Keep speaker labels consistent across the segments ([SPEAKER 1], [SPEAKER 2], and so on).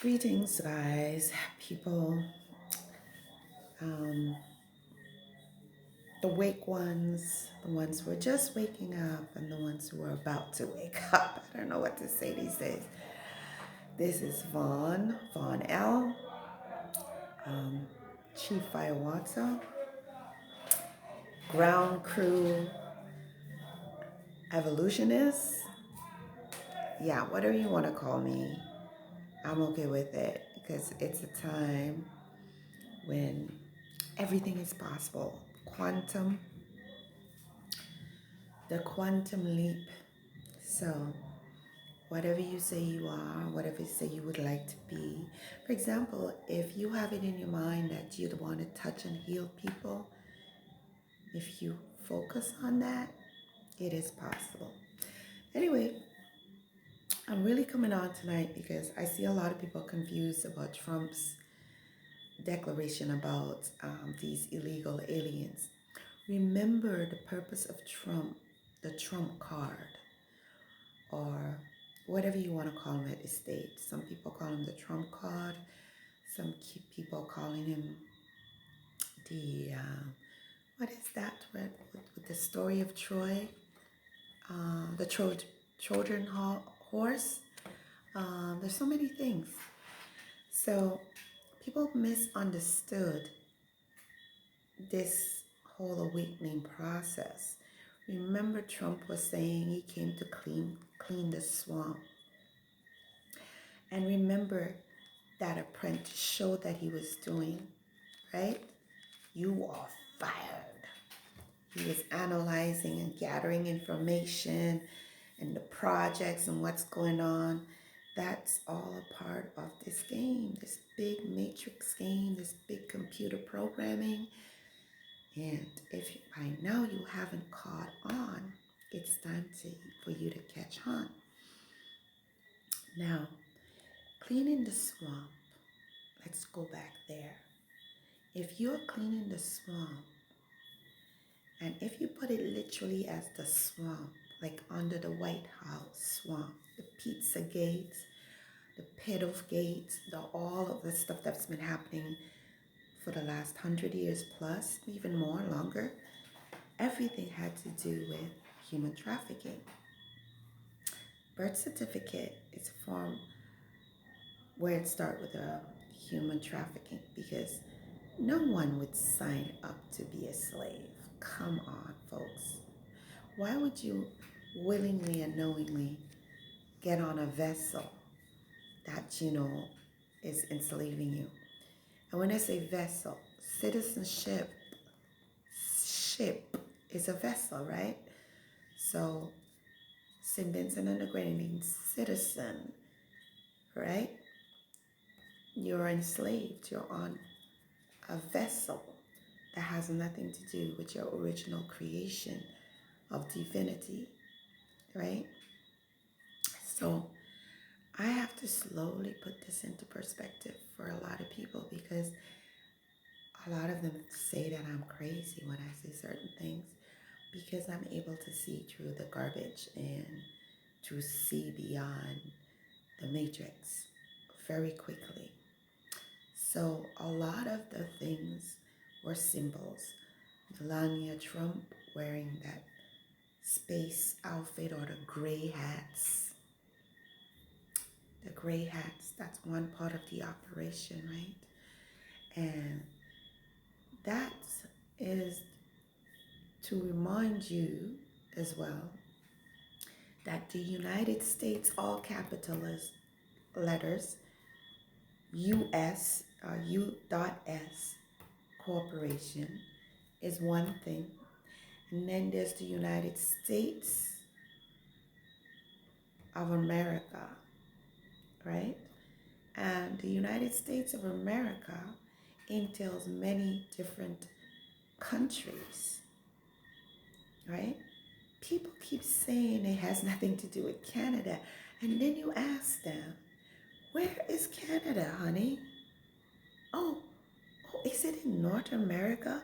[SPEAKER 1] Greetings, guys, people, um, the awake ones, the ones who are just waking up, and the ones who are about to wake up. I don't know what to say these days. This is Vaughn L, um, Chief Firewater, Ground Crew Evolutionist. Yeah, whatever you want to call me, I'm okay with it because it's a time when everything is possible. The quantum leap. So, whatever you say you are, whatever you say you would like to be. For example, if you have it in your mind that you'd want to touch and heal people, if you focus on that, it is possible. Anyway, I'm really coming on tonight because I see a lot of people confused about Trump's declaration about these illegal aliens. Remember the purpose of Trump, the Trump card, or whatever you want to call him at this stage. Some people call him the Trump card. Some people calling him the what is that with the story of Troy, the Trojan horse. There's so many things. So people misunderstood this whole awakening process. Remember, Trump was saying he came to clean the swamp. And remember that apprentice show that he was doing, right? You are fired. He was analyzing and gathering information and the projects and what's going on. That's all a part of this game, this big matrix game, this big computer programming. And if by now you haven't caught on, it's time for you to catch on. Now, cleaning the swamp, let's go back there. If you're cleaning the swamp, and if you put it literally as the swamp, like under the White House swamp, the pizza gates, the pedo gates, all of the stuff that's been happening for the last 100 years plus, even more, longer, everything had to do with human trafficking. Birth certificate is a form where it starts with a human trafficking because no one would sign up to be a slave. Come on, folks. Why would you willingly and knowingly get on a vessel that is enslaving you? And when I say vessel, citizenship, ship is a vessel, right? So St. Vincent and the Grenadines, citizen, right? You're enslaved. You're on a vessel that has nothing to do with your original creation of divinity, right? So I have to slowly put this into perspective for a lot of people because a lot of them say that I'm crazy when I say certain things because I'm able to see through the garbage and to see beyond the matrix very quickly. So a lot of the things were symbols. Melania Trump wearing that space outfit or the gray hats. The gray hats, that's one part of the operation, right? And that is to remind you as well that the United States, all capital letters, US, U.S. Corporation is one thing. And then there's the United States of America, right? And the United States of America entails many different countries, right? People keep saying it has nothing to do with Canada. And then you ask them, where is Canada, honey? Oh, is it in North America?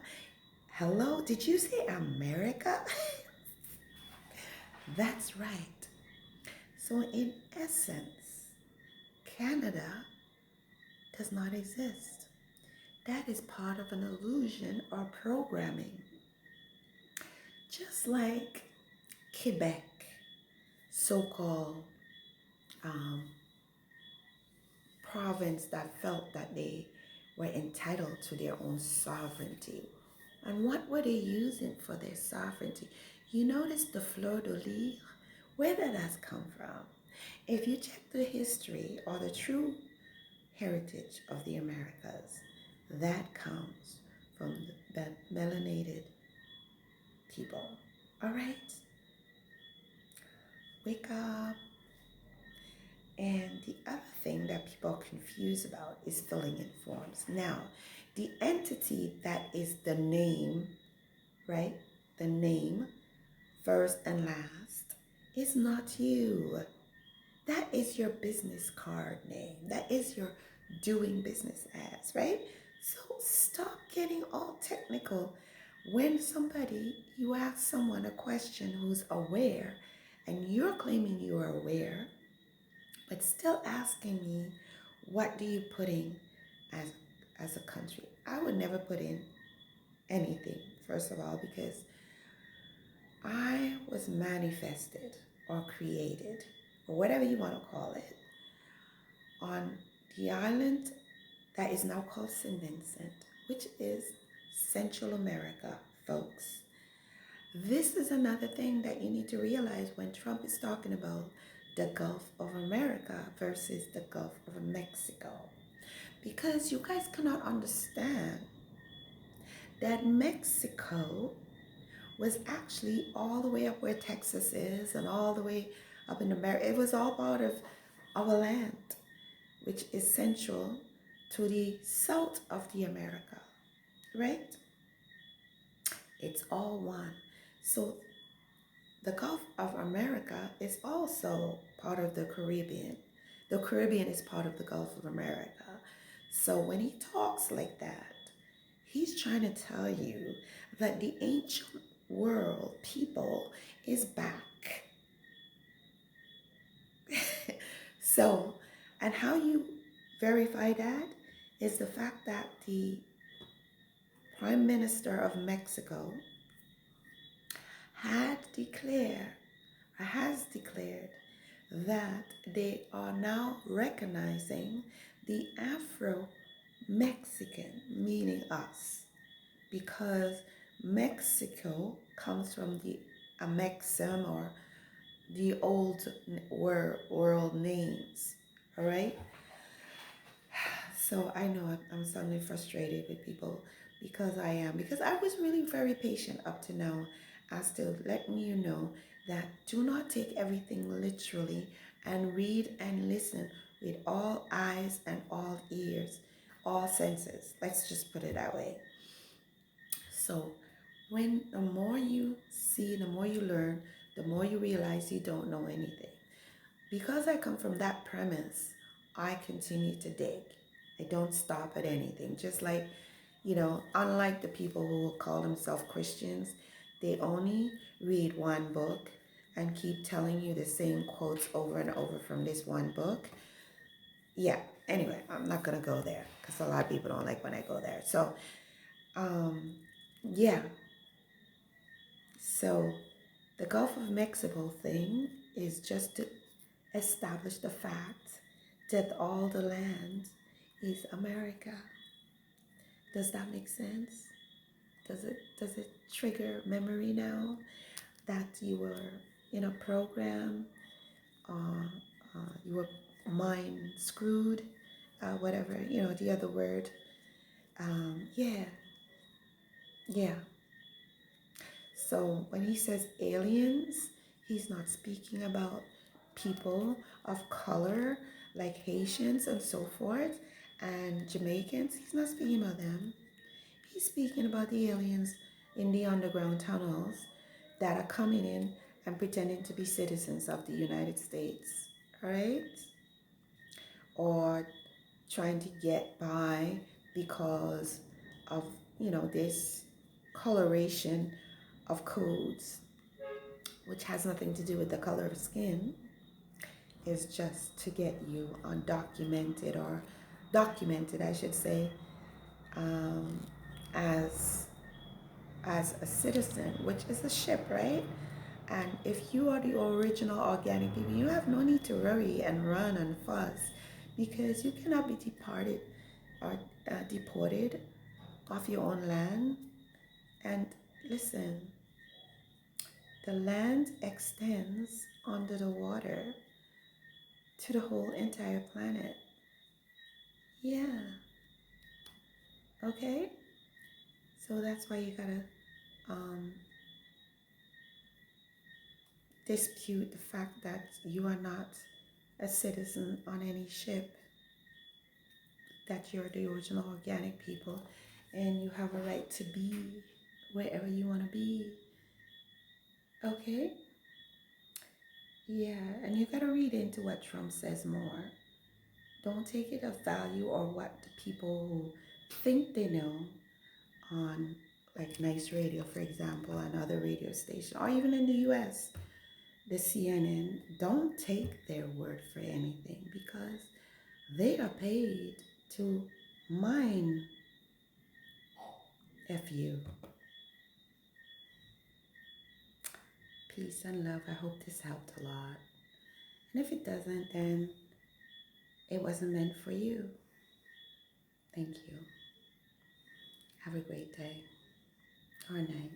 [SPEAKER 1] Hello, did you say America? That's right. So in essence, Canada does not exist. That is part of an illusion or programming. Just like Quebec, so-called um, province that felt that they were entitled to their own sovereignty. And what were they using for their sovereignty? You notice the fleur de lis, where that has come from. If you check the history or the true heritage of the Americas, that comes from the melanated people. All right? Wake up. And the other thing that people are confused about is filling in forms. Now, the entity that is the name, right? The name, first and last, is not you. That is your business card name. That is your doing business as, right? So stop getting all technical. When you ask someone a question who's aware, and you're claiming you are aware, but still asking me, what do you put in as a country? I would never put in anything, first of all, because I was manifested or created, or whatever you want to call it, on the island that is now called St. Vincent, which is Central America, folks. This is another thing that you need to realize when Trump is talking about the Gulf of America versus the Gulf of Mexico. Because you guys cannot understand that Mexico was actually all the way up where Texas is and all the way up in America. It was all part of our land, which is central to the south of the America, right? It's all one. So the Gulf of America is also part of the Caribbean. The Caribbean is part of the Gulf of America. So when he talks like that, he's trying to tell you that the ancient world people is back. So, and how you verify that is the fact that the Prime Minister of Mexico has declared that they are now recognizing the Afro-Mexican, meaning us, because Mexico comes from the Amexem or the old world names, all right? So I know I'm suddenly frustrated with people because I was really very patient up to now as to letting you know that do not take everything literally and read and listen with all eyes and all ears, all senses. Let's just put it that way. So when the more you see, the more you learn, the more you realize you don't know anything. Because I come from that premise, I continue to dig. I don't stop at anything. Just like, unlike the people who will call themselves Christians, they only read one book and keep telling you the same quotes over and over from this one book. Yeah, anyway, I'm not going to go there because a lot of people don't like when I go there. So, yeah. So, the Gulf of Mexico thing is just to establish the fact that all the land is America. Does that make sense? Does it trigger memory now that you were in a program, you were mind screwed, whatever, the other word. Yeah, yeah. So when he says aliens, he's not speaking about people of color like Haitians and so forth and Jamaicans. He's not speaking about them. He's speaking about the aliens in the underground tunnels that are coming in and pretending to be citizens of the United States, all right? Or trying to get by because of, this coloration of codes, which has nothing to do with the color of skin, is just to get you undocumented or documented, I should say, um, as a citizen, which is a ship, right? And if you are the original organic people, you have no need to worry and run and fuss, because you cannot be departed or deported off your own land. And listen, the land extends under the water to the whole entire planet. Yeah, okay? So that's why you gotta um, dispute the fact that you are not a citizen on any ship, that you're the original organic people and you have a right to be wherever you want to be. Okay? Yeah, and you got to read into what Trump says more. Don't take it of value or what the people who think they know on like Nice Radio, for example, and other radio stations, or even in the US, the CNN, don't take their word for anything, because they are paid to mine you. Peace and love. I hope this helped a lot. And if it doesn't, then it wasn't meant for you. Thank you. Have a great day or night.